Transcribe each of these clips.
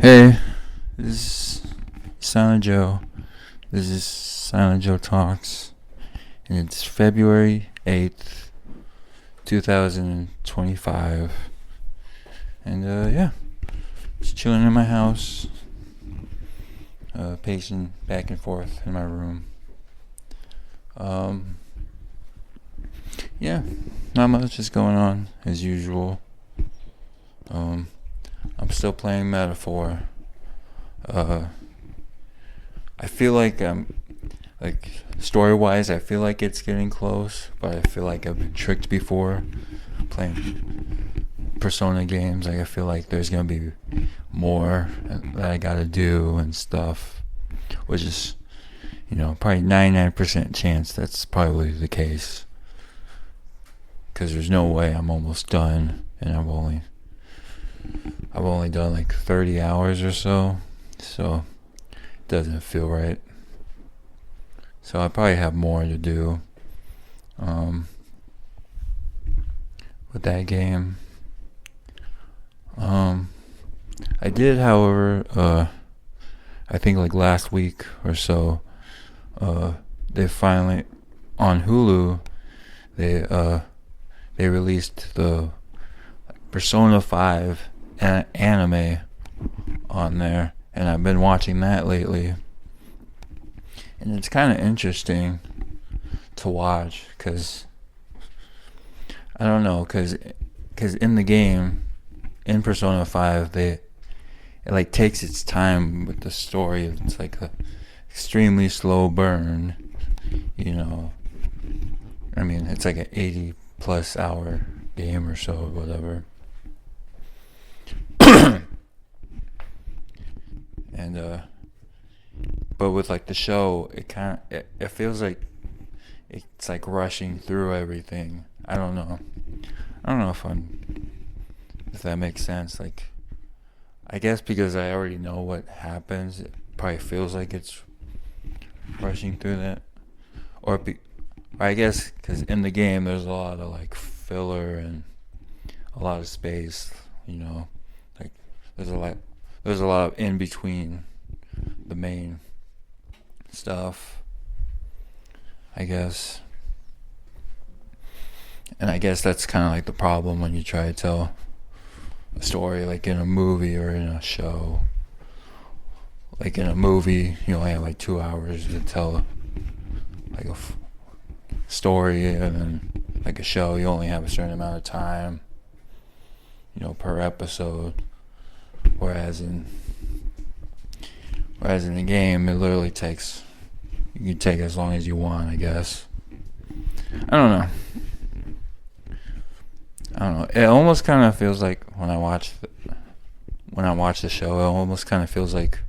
Hey, this is Silent Joe. This is Silent Joe Talks, and it's February 8th, 2025. And yeah, just chilling in my house, pacing back and forth in my room. Yeah, not much is going on as usual. I'm still playing Metaphor. I feel like story-wise, I feel like it's getting close, but I feel like I've been tricked before playing Persona games. Like I feel like there's gonna be more that I gotta do and stuff, which is, probably 99% chance that's probably the case. Because there's no way I'm almost done, and I've only done like 30 hours or so it doesn't feel right. So I probably have more to do with that game. I did, however, I think like last week or so, they finally, on Hulu, they released the Persona 5 anime on there, and I've been watching that lately, and it's kind of interesting to watch because I don't know, because in the game, in Persona 5, it like takes its time with the story. It's like a extremely slow burn, I mean, it's like an 80 plus hour game or so, whatever. And but with like the show, it feels like it's like rushing through everything. I don't know if that makes sense. Like, I guess because I already know what happens, it probably feels like it's rushing through that. Or I guess because in the game there's a lot of like filler and a lot of space, like there's a lot of in between the main stuff, I guess. And I guess that's kind of like the problem when you try to tell a story like in a movie or in a show. Like in a movie, you only have like 2 hours to tell like a story, and then like a show, you only have a certain amount of time, per episode. Whereas in the game, it literally you can take as long as you want, I guess. I don't know. It almost kind of feels like when I watch the show, it almost kind of feels like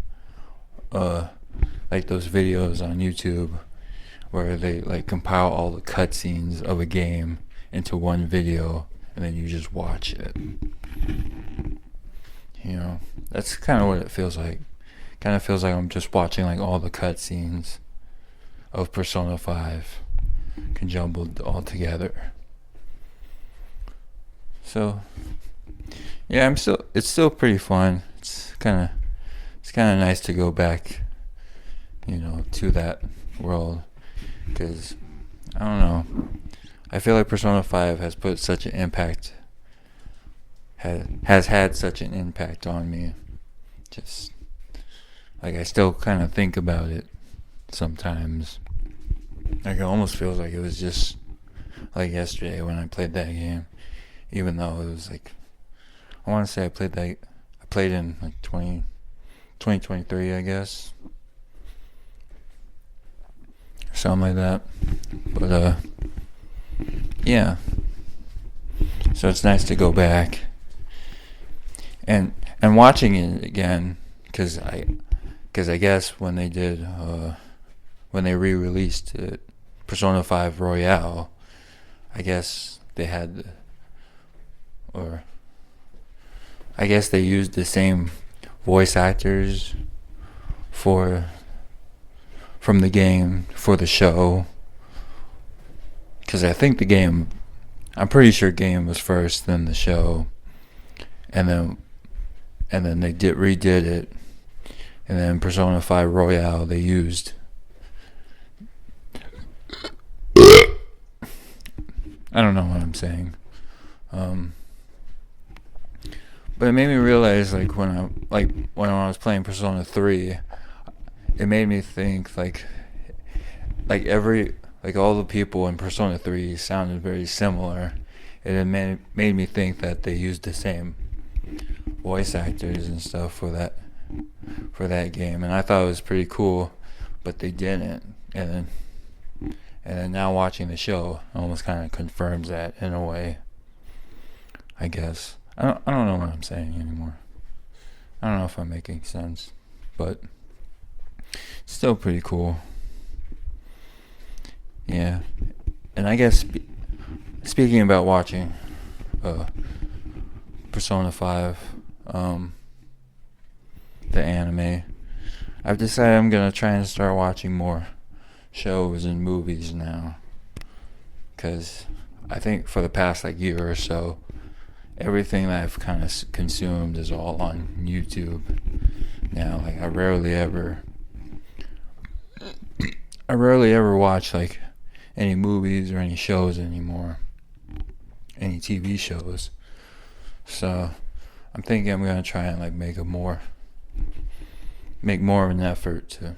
those videos on YouTube where they like compile all the cutscenes of a game into one video, and then you just watch it. That's kind of what it feels like. Kind of feels like I'm just watching like all the cutscenes of Persona 5 conjumbled all together. So yeah, it's still pretty fun. It's kind of nice to go back, to that world, because I don't know. I feel like Persona 5 has put such an impact, has had such an impact on me. Just like I still kind of think about it sometimes. Like it almost feels like it was just like yesterday when I played that game, even though it was like, I want to say I played in like 2023, I guess, or something like that. But yeah, so it's nice to go back and watching it again, because I guess when they re-released it, Persona 5 Royale, I guess they had, or I guess they used the same voice actors from the game for the show, because I think I'm pretty sure game was first, then the show, and then and then they redid it, and then Persona 5 Royale they used. I don't know what I'm saying. But it made me realize, like when I was playing Persona 3, it made me think like all the people in Persona 3 sounded very similar. It made me think that they used the same voice actors and stuff for that game, and I thought it was pretty cool, but they didn't. And then now watching the show almost kind of confirms that in a way, I guess. I don't know what I'm saying anymore. I don't know if I'm making sense, but it's still pretty cool. Yeah. And I guess speaking about watching Persona 5, the anime, I've decided I'm going to try and start watching more shows and movies now, because I think for the past year or so, everything that I've kind of consumed is all on YouTube now. I rarely ever watch any movies or any shows anymore, any TV shows. So I'm thinking I'm gonna try and make more of an effort to,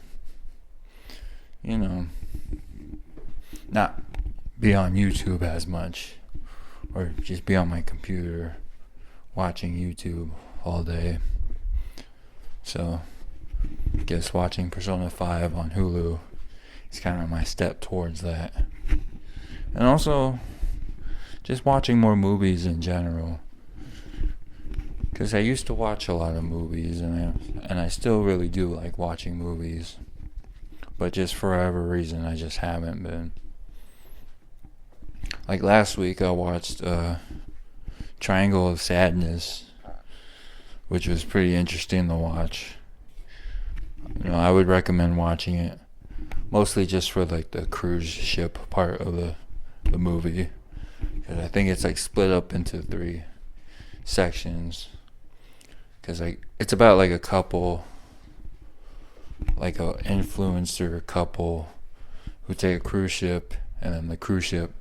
not be on YouTube as much, or just be on my computer watching YouTube all day. So I guess watching Persona 5 on Hulu is kind of my step towards that. And also just watching more movies in general, because I used to watch a lot of movies, and I still really do like watching movies, but just for whatever reason I just haven't been. Last week I watched Triangle of Sadness, which was pretty interesting to watch. I would recommend watching it, mostly just for the cruise ship part of the movie, because I think it's split up into 3 sections, because it's about a couple, a influencer couple who take a cruise ship, and then the cruise ship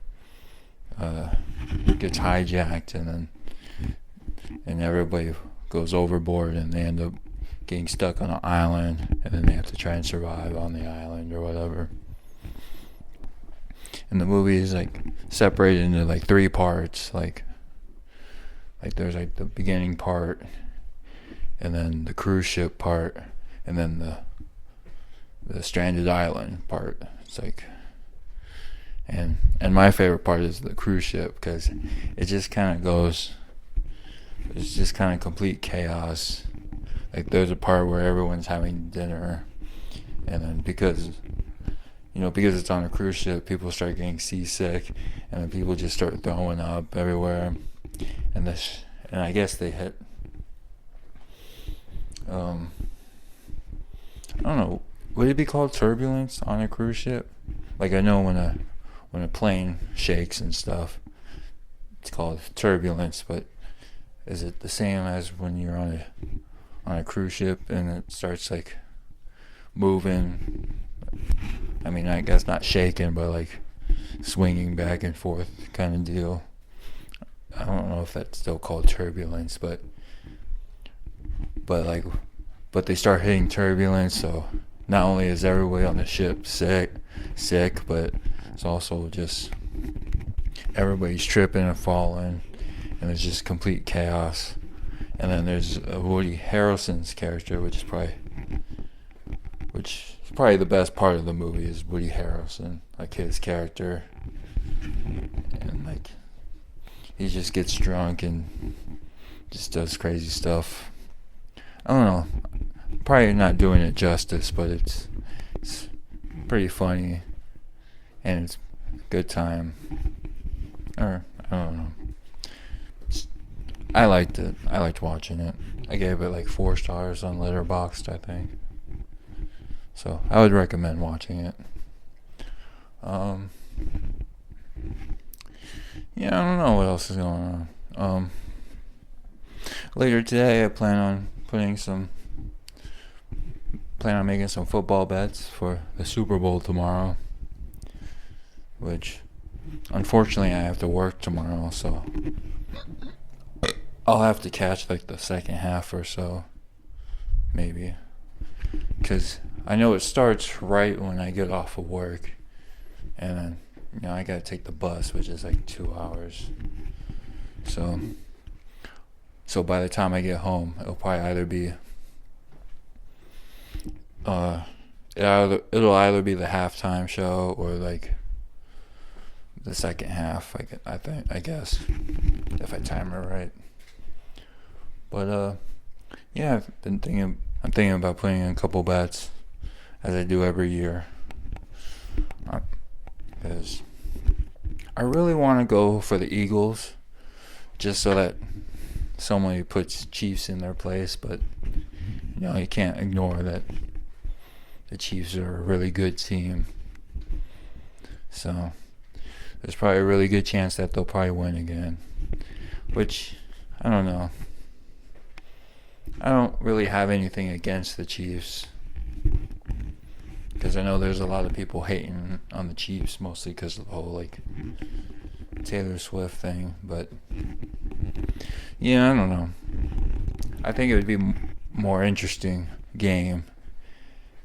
gets hijacked, and everybody goes overboard, and they end up getting stuck on an island, and then they have to try and survive on the island or whatever. And the movie is separated into 3 parts. There's the beginning part, and then the cruise ship part, and then the stranded island part. And my favorite part is the cruise ship, because it just kind of goes, it's just kind of complete chaos. There's a part where everyone's having dinner, and then because it's on a cruise ship, people start getting seasick, and then people just start throwing up everywhere, and I guess they hit, I don't know, would it be called turbulence on a cruise ship? I know when a plane shakes and stuff, it's called turbulence, but is it the same as when you're on a cruise ship and it starts moving? I mean, I guess not shaking, but swinging back and forth kind of deal. I don't know if that's still called turbulence, but they start hitting turbulence, so not only is everybody on the ship sick, but it's also just everybody's tripping and falling, and it's just complete chaos. And then there's Woody Harrelson's character, which is probably the best part of the movie, is Woody Harrelson, his character, and he just gets drunk and just does crazy stuff. I don't know, probably not doing it justice, but it's pretty funny, and it's a good time. Or I don't know. I liked it. I liked watching it. I gave it 4 stars on Letterboxd, I think. So I would recommend watching it. Yeah, I don't know what else is going on. Later today I plan on putting some plan on making some football bets for the Super Bowl tomorrow, which unfortunately I have to work tomorrow, so I'll have to catch like the second half or so, maybe, because I know it starts right when I get off of work, and then I gotta take the bus, which is like 2 hours. So by the time I get home, it'll probably either be it'll either be the halftime show or like the second half. I guess if I time it right. But yeah, I'm thinking about putting in a couple bets, as I do every year, because I really want to go for the Eagles, just so that somebody puts Chiefs in their place. But you can't ignore that the Chiefs are a really good team, so there's probably a really good chance that they'll probably win again, which I don't know. I don't really have anything against the Chiefs, because I know there's a lot of people hating on the Chiefs, mostly because of the whole like Taylor Swift thing. But yeah, I don't know. I think it would be more interesting game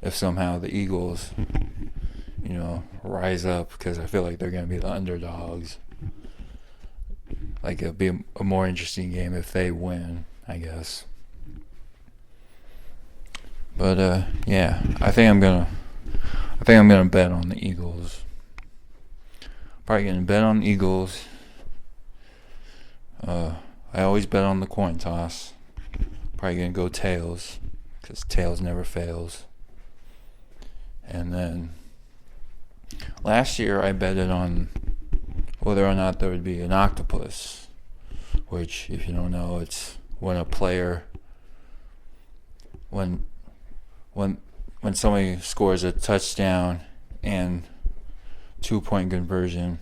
if somehow the Eagles, rise up, because I feel like they're going to be the underdogs. Like, it'll be a more interesting game if they win, I guess. But yeah, I think I'm gonna bet on the Eagles. Probably gonna bet on the Eagles. I always bet on the coin toss. Probably gonna go tails, because tails never fails. And then last year I betted on whether or not there would be an octopus, which, if you don't know, it's when a player, when somebody scores a touchdown and 2-point conversion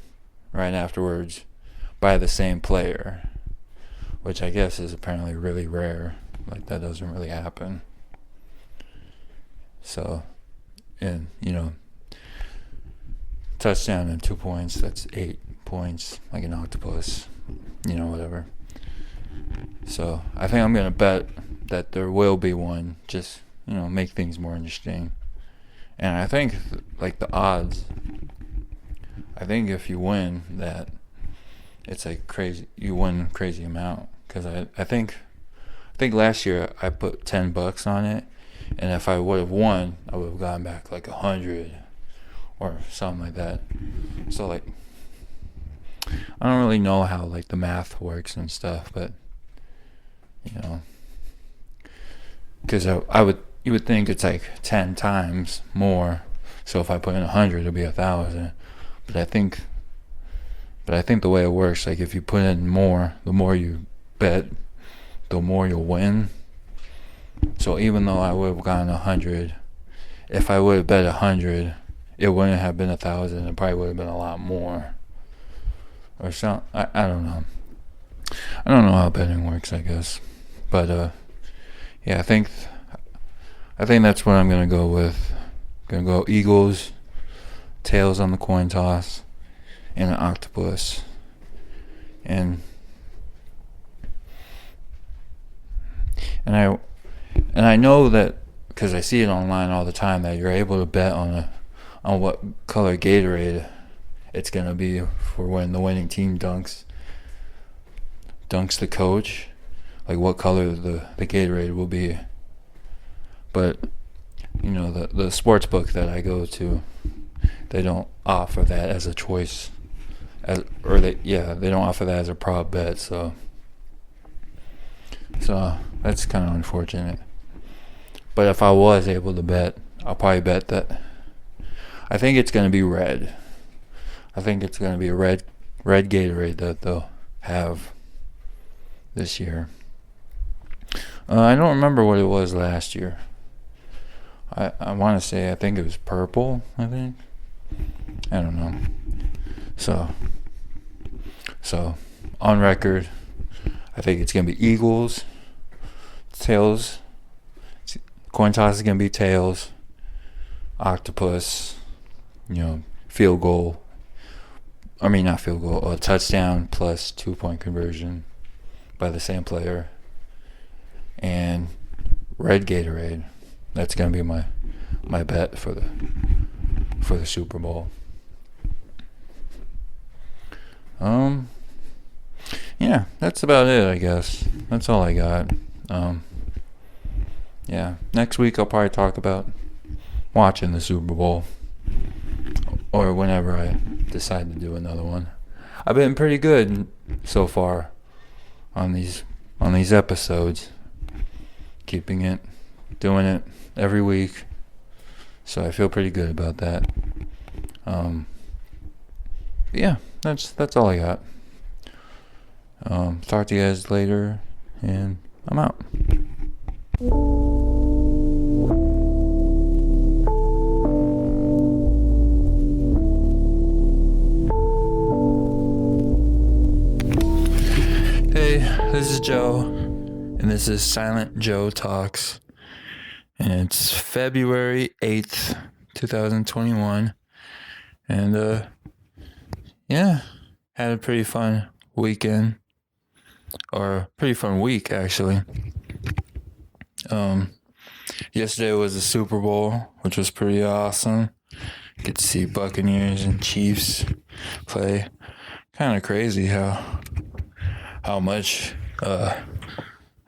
right afterwards by the same player, which I guess is apparently really rare. Like, that doesn't really happen. So, and touchdown and 2 points, that's 8 points, like an octopus, whatever. So I think I'm gonna bet that there will be one, just make things more interesting. And I think like the odds, I think if you win that, it's like crazy, you win a crazy amount, because I think last year I put $10 on it, and if I would have won, I would have gotten back like 100 or something like that. So like, I don't really know how like the math works and stuff, but because you would think it's like 10 times more. So if I put in 100, it'll be 1,000. But I think the way it works, like if you put in more, the more you bet, the more you'll win. So even though I would have gotten 100, if I would have bet 100, it wouldn't have been 1,000. It probably would have been a lot more. Or something. I don't know. I don't know how betting works, I guess. But yeah, I think that's what I'm gonna go with. Gonna go Eagles, tails on the coin toss, and an octopus. And I know that, because I see it online all the time, that you're able to bet on what color Gatorade it's gonna be for when the winning team dunks the coach, like what color the Gatorade will be. But the sports book that I go to, they don't offer that as a choice, they don't offer that as a prop bet. So that's kind of unfortunate. But if I was able to bet, I'll probably bet that I think it's going to be red. I think it's going to be a red Gatorade that they'll have this year. I don't remember what it was last year. I want to say, I think it was purple, I think. I don't know. So on record, I think it's going to be Eagles, tails Coin toss is going to be tails. Octopus, field goal. I mean, not field goal, a touchdown plus 2-point conversion by the same player. And red Gatorade. That's going to be my bet for the Super Bowl. Yeah, that's about it, I guess. That's all I got. Yeah, next week I'll probably talk about watching the Super Bowl, or whenever I decide to do another one. I've been pretty good so far on these episodes, doing it every week, so I feel pretty good about that. Yeah, that's all I got. Talk to you guys later, and I'm out. Hey, this is Joe, and this is Silent Joe Talks, and it's February 8th, 2021, and yeah, had a pretty fun weekend, or pretty fun week, actually. Yesterday was the Super Bowl, which was pretty awesome. Get to see Buccaneers and Chiefs play. Kind of crazy how much, I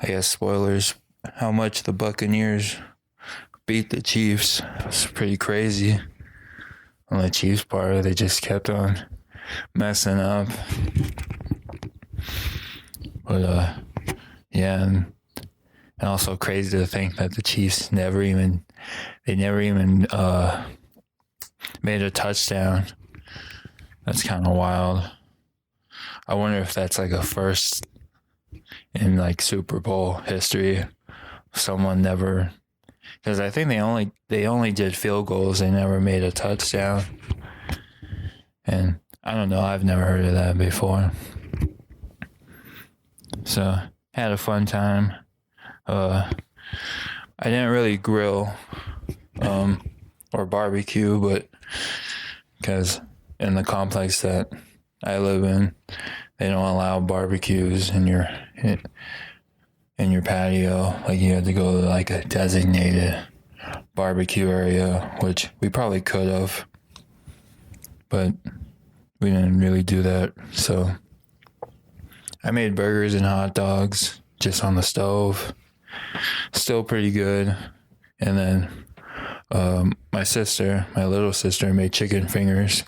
guess spoilers, how much the Buccaneers beat the Chiefs. It's pretty crazy. On the Chiefs part, they just kept on messing up. But, yeah, and also crazy to think that the Chiefs never even made a touchdown. That's kind of wild. I wonder if that's like a first in like Super Bowl history. Someone never, because I think they only did field goals. They never made a touchdown. And I don't know. I've never heard of that before. So had a fun time. I didn't really grill or barbecue, but because in the complex that I live in, they don't allow barbecues in your patio. Like, you have to go to like a designated barbecue area, which we probably could have, but we didn't really do that. So I made burgers and hot dogs just on the stove. Still pretty good. And then my little sister made chicken fingers.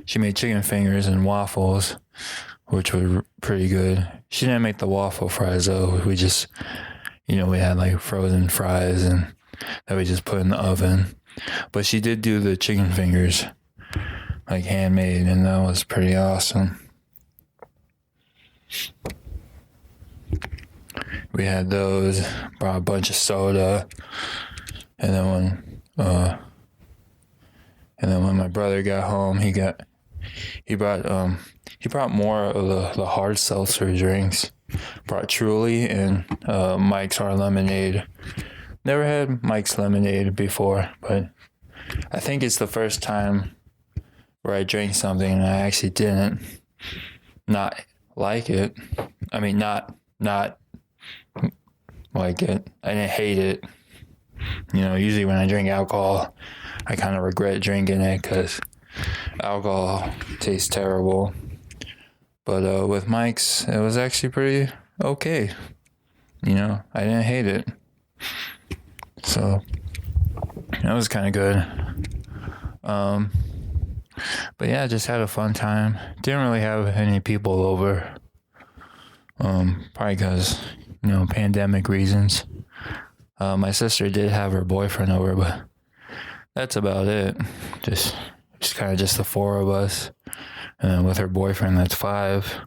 She made chicken fingers and waffles, which were pretty good. She didn't make the waffle fries though. We just, we had like frozen fries and that we just put in the oven. But she did do the chicken fingers, like handmade, and that was pretty awesome. We had those, brought a bunch of soda, and then when my brother got home, he brought more of the hard seltzer drinks. Brought Truly and Mike's Hard Lemonade. Never had Mike's Lemonade before, but I think it's the first time where I drank something and I actually didn't not like it. I mean, not like it. I didn't hate it. Usually when I drink alcohol, I kind of regret drinking it because alcohol tastes terrible. But with Mike's, it was actually pretty okay. I didn't hate it. So that was kind of good. But yeah, just had a fun time. Didn't really have any people over. Probably because, pandemic reasons. My sister did have her boyfriend over, but that's about it. Just kind of just the four of us. And with her boyfriend, that's 5.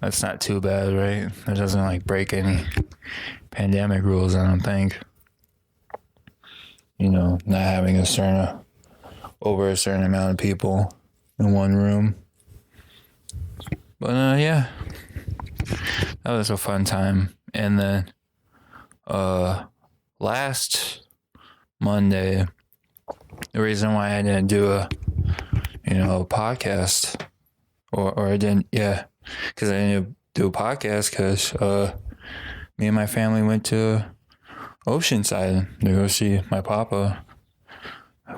That's not too bad, right? That doesn't break any pandemic rules, I don't think. Not having over a certain amount of people in one room. But yeah, that was a fun time. And then last Monday, the reason why I didn't do a podcast, or I didn't, because I didn't do a podcast because me and my family went to Oceanside to go see my papa,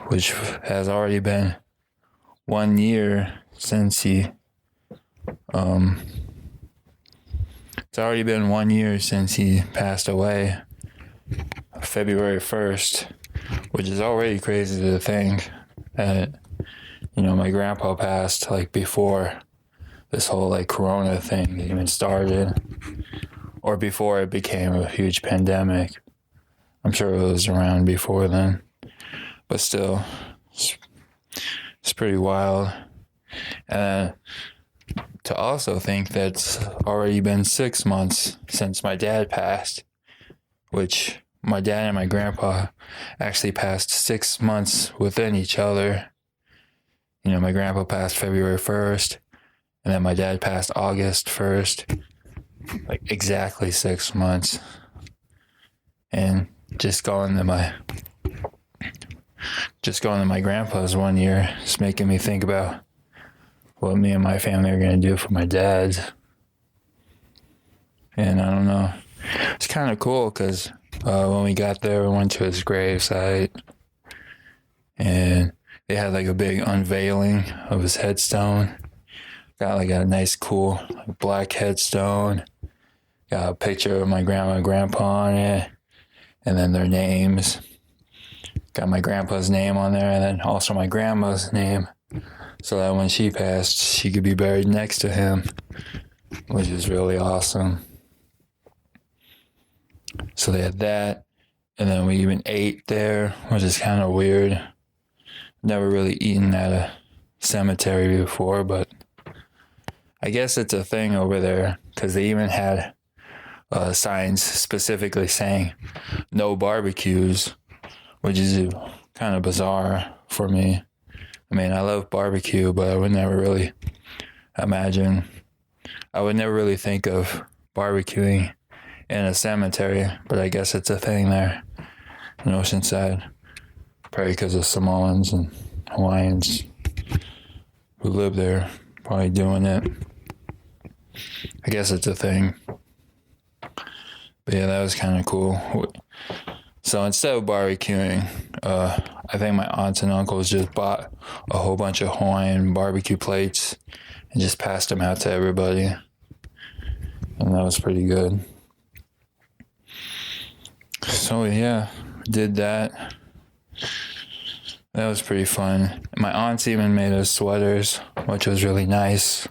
which has already been 1 year since it's already been 1 year since he passed away, February 1st, which is already crazy to think that, my grandpa passed like before this whole like Corona thing even started, or before it became a huge pandemic. I'm sure it was around before then, but still, it's pretty wild. And to also think that it's already been 6 months since my dad passed, which my dad and my grandpa actually passed 6 months within each other. My grandpa passed February 1st, and then my dad passed August 1st, like exactly 6 months. And just going to my grandpa's 1 year is making me think about what me and my family are going to do for my dad's. And I don't know. It's kind of cool because when we got there, we went to his gravesite, and they had like a big unveiling of his headstone. Got like a nice, cool black headstone. Got a picture of my grandma and grandpa on it, and then their names. Got my grandpa's name on there, and then also my grandma's name, so that when she passed, she could be buried next to him, which is really awesome. So they had that, and then we even ate there, which is kind of weird. Never really eaten at a cemetery before, but I guess it's a thing over there, because they even had signs specifically saying no barbecues, which is kind of bizarre for me. I mean, I love barbecue, but I would never really think of barbecuing in a cemetery, but I guess it's a thing there in Oceanside. Probably because of Samoans and Hawaiians who live there probably doing it. I guess it's a thing. But yeah, that was kind of cool. So instead of barbecuing, I think my aunts and uncles just bought a whole bunch of Hawaiian barbecue plates and just passed them out to everybody. And that was pretty good. So yeah, did that. That was pretty fun. My aunts even made us sweaters, which was really nice.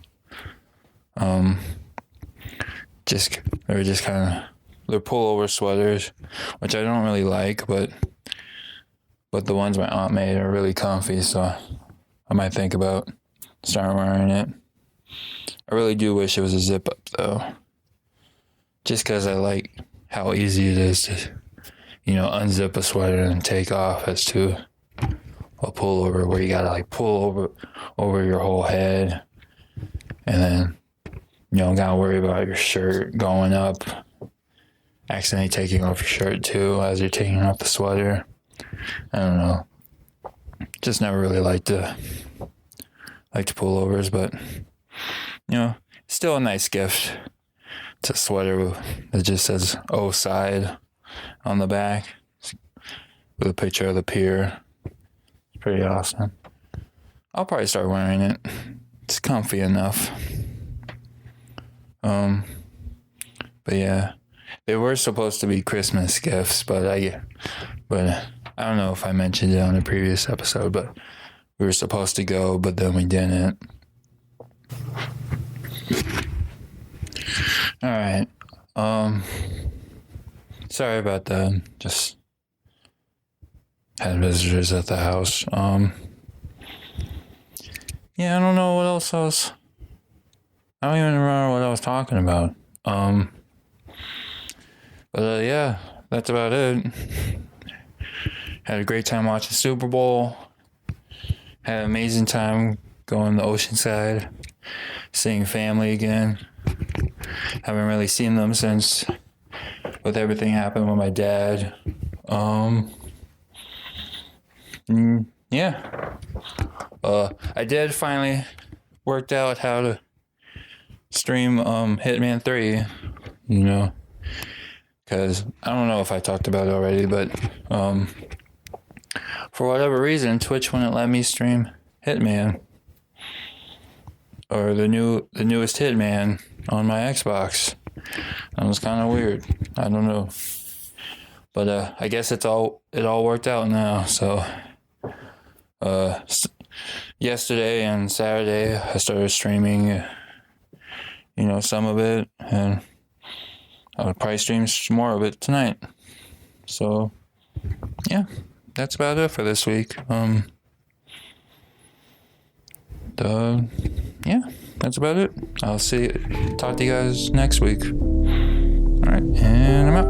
They're pullover sweaters, which I don't really like, but the ones my aunt made are really comfy, so I might think about starting wearing it. I really do wish it was a zip up though, just because I like how easy it is to, unzip a sweater and take off as to a pullover where you gotta like pull over your whole head, and then gotta worry about your shirt going up, accidentally taking off your shirt too as you're taking off the sweater. I don't know, just never really liked pullovers, but still a nice gift. It's a sweater that just says "O Side" on the back with a picture of the pier. It's pretty awesome. I'll probably start wearing it. It's comfy enough. But yeah, they were supposed to be Christmas gifts, but I don't know if I mentioned it on a previous episode, but we were supposed to go, but then we didn't. All right. Sorry about that. Just had visitors at the house. Yeah, I don't know what else I don't even remember what I was talking about. But yeah, that's about it. Had a great time watching Super Bowl. Had an amazing time going to Oceanside, seeing family again. Haven't really seen them since with everything happened with my dad. Yeah. I did finally worked out how to stream Hitman 3, you know, because I don't know if I talked about it already, but for whatever reason, Twitch wouldn't let me stream Hitman, or the newest Hitman on my Xbox. That was kind of weird. I don't know, but I guess it all worked out now. So yesterday and Saturday I started streaming, some of it, and I'll probably stream some more of it tonight. So yeah, that's about it for this week. Yeah, that's about it. I'll talk to you guys next week. All right, and I'm out.